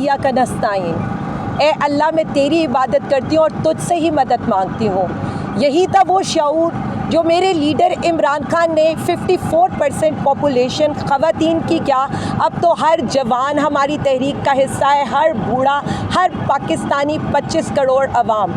इय्याका नस्ताईन, ए अल्लाह मैं तेरी इबादत करती हूँ और तुझसे ही मदद मांगती हूँ। यही था वो शऊर जो मेरे लीडर इमरान खान ने 54% पॉपुलेशन ख़वातीन की क्या, अब तो हर जवान हमारी तहरीक का हिस्सा है, हर बूढ़ा, हर पाकिस्तानी 25 करोड़ अवाम।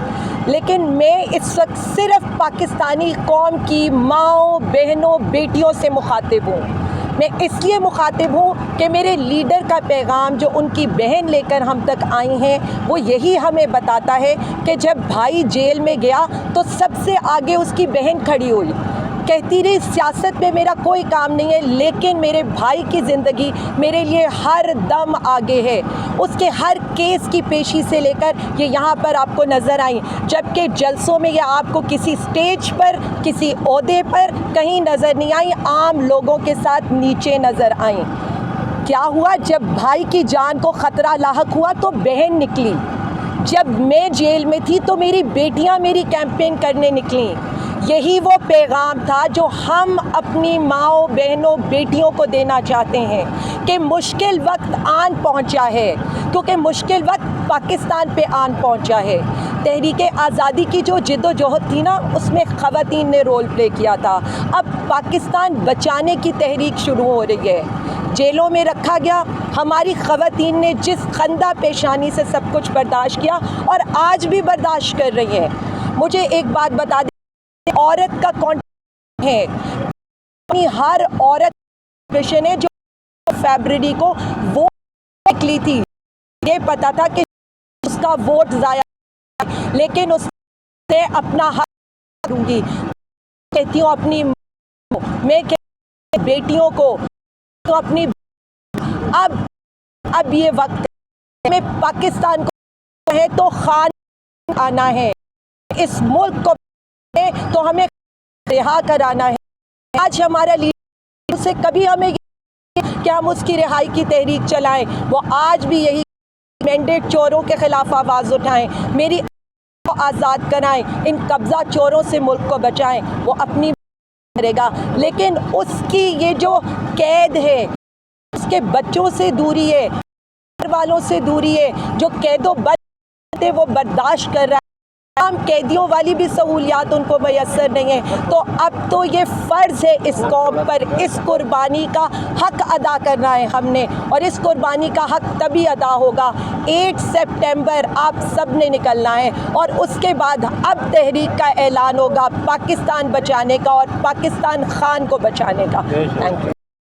लेकिन मैं इस वक्त सिर्फ़ पाकिस्तानी कौम की माँओं, बहनों, बेटियों से मुखातिब हूँ। मैं इसलिए मुखातिब हूँ कि मेरे लीडर का पैगाम जो उनकी बहन लेकर हम तक आई हैं वो यही हमें बताता है कि जब भाई जेल में गया तो सबसे आगे उसकी बहन खड़ी हुई, कहती रही सियासत में मेरा कोई काम नहीं है, लेकिन मेरे भाई की ज़िंदगी मेरे लिए हर दम आगे है। उसके हर केस की पेशी से लेकर ये यहाँ पर आपको नज़र आई, जबकि जलसों में ये आपको किसी स्टेज पर, किसी ओहदे पर कहीं नज़र नहीं आई, आम लोगों के साथ नीचे नज़र आई। क्या हुआ, जब भाई की जान को ख़तरा लाहक हुआ तो बहन निकली। जब मैं जेल में थी तो मेरी बेटियां मेरी कैंपेन करने निकलीं। यही वो पैगाम था जो हम अपनी माँओं, बहनों, बेटियों को देना चाहते हैं कि मुश्किल वक्त आन पहुंचा है, क्योंकि मुश्किल वक्त पाकिस्तान पे आन पहुंचा है। तहरीक आज़ादी की जो जिद्दोजहद थी ना, उसमें ख़वातीन ने रोल प्ले किया था। अब पाकिस्तान बचाने की तहरीक शुरू हो रही है। जेलों में रखा गया, हमारी ख़वातीन ने जिस खंदा पेशानी से सब कुछ बर्दाश्त किया और आज भी बर्दाश्त कर रही हैं। मुझे एक बात बता दें, औरत का कॉन्ट्रैक्ट है, हर औरत पेशन है जो फरवरी को वोट निकली थी, ये पता था कि उसका वोट ज़ाया, लेकिन उसने अपना हक दूंगी। कहती हूँ अपनी, मैं कहती बेटियों को तो अपनी, अब ये वक्त में पाकिस्तान को है तो खान आना है, इस मुल्क को तो हमें रिहा कराना है। आज हमारा लीडर से कभी हमें कि हम उसकी रिहाई की तहरीक चलाएं, वो आज भी यही मैंडेट चोरों के खिलाफ आवाज़ उठाएं, मेरी को आज़ाद कराएं, इन कब्ज़ा चोरों से मुल्क को बचाएं। वो अपनी करेगा, लेकिन उसकी ये जो कैद है, उसके बच्चों से दूरी है, घर वालों से दूरी है, जो कैदो बंद वो बर्दाश्त कर रहा है, हम कैदियों वाली भी सहूलियात उनको मैसर नहीं है। तो अब तो ये फ़र्ज़ है इस कौम पर, इस कुर्बानी का हक अदा करना है हमने, और इस कुर्बानी का हक तभी अदा होगा 8 सितंबर आप सब ने निकलना है, और उसके बाद अब तहरीक का ऐलान होगा पाकिस्तान बचाने का और पाकिस्तान खान को बचाने का। Thank you.